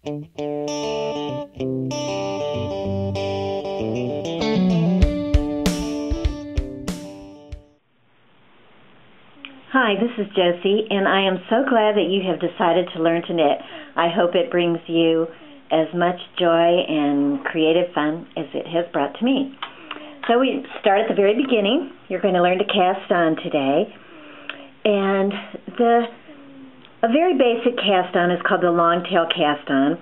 Hi, this is Josey, and I am so glad that you have decided to learn to knit. I hope it brings you as much joy and creative fun as it has brought to me. So we start at the very beginning. You're going to learn to cast on today. And a very basic cast on is called the long tail cast on.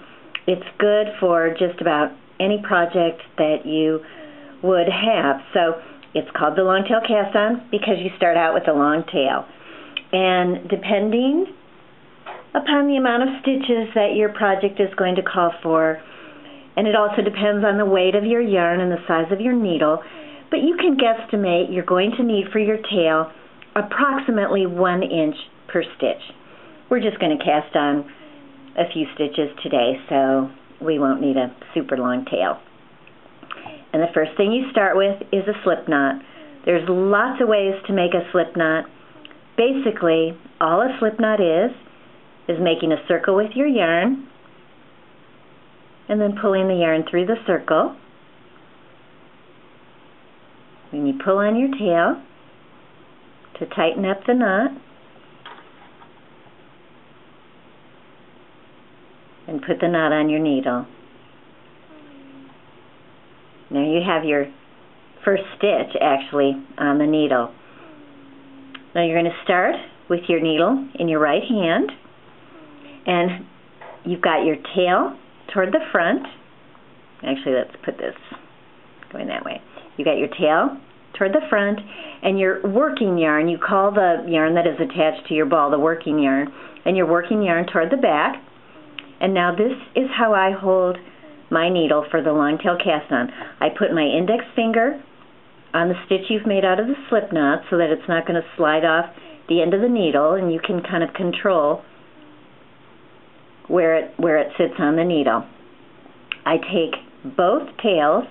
It's good for just about any project that you would have. So it's called the long tail cast on because you start out with a long tail. And depending upon the amount of stitches that your project is going to call for, and it also depends on the weight of your yarn and the size of your needle, but you can guesstimate you're going to need for your tail approximately 1 inch per stitch. We're just going to cast on a few stitches today, so we won't need a super long tail. And the first thing you start with is a slip knot. There's lots of ways to make a slip knot. Basically, all a slip knot is making a circle with your yarn and then pulling the yarn through the circle. When you pull on your tail to tighten up the knot and put the knot on your needle. Now you have your first stitch actually on the needle. Now you're going to start with your needle in your right hand, and you've got your tail toward the front. Actually, let's put this going that way. You got your tail toward the front, and your working yarn, you call the yarn that is attached to your ball the working yarn, and your working yarn toward the back. And now this is how I hold my needle for the long tail cast on. I put my index finger on the stitch you've made out of the slip knot so that it's not going to slide off the end of the needle, and you can kind of control where it sits on the needle. I take both tails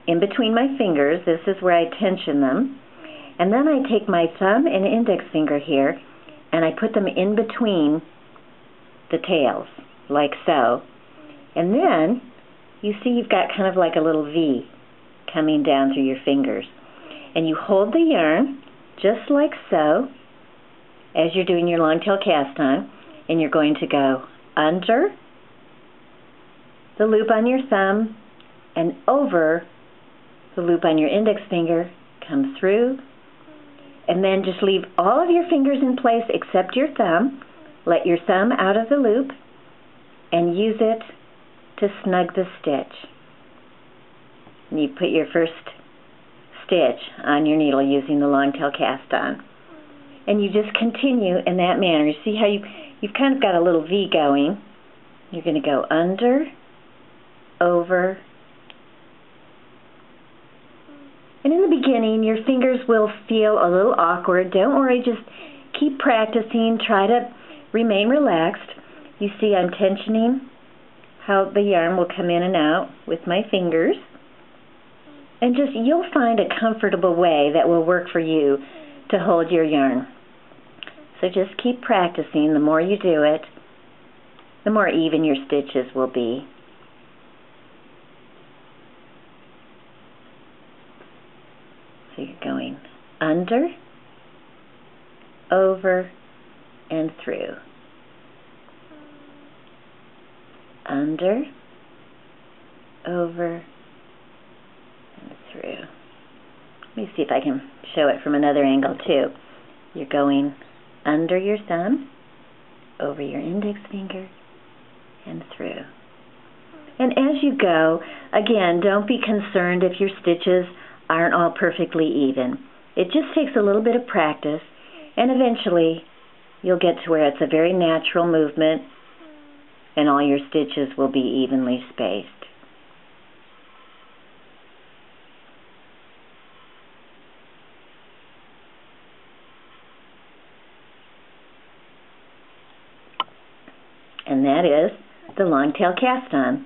in between my fingers. This is where I tension them. And then I take my thumb and index finger here and I put them in between the tails, like so. And then you see you've got kind of like a little V coming down through your fingers. And you hold the yarn just like so as you're doing your long tail cast on, and you're going to go under the loop on your thumb and over the loop on your index finger, come through, and then just leave all of your fingers in place except your thumb. Let your thumb out of the loop and use it to snug the stitch. And you put your first stitch on your needle using the long tail cast on. And you just continue in that manner. You see how you've kind of got a little V going. You're going to go under, over, and in the beginning your fingers will feel a little awkward. Don't worry, just keep practicing. Try to remain relaxed. You see I'm tensioning how the yarn will come in and out with my fingers. And just you'll find a comfortable way that will work for you to hold your yarn. So just keep practicing. The more you do it, the more even your stitches will be. So you're going under, over, and through. Under, over, and through. Let me see if I can show it from another angle too. You're going under your thumb, over your index finger, and through. And as you go, again, don't be concerned if your stitches aren't all perfectly even. It just takes a little bit of practice, and eventually you'll get to where it's a very natural movement and all your stitches will be evenly spaced. And that is the long tail cast on.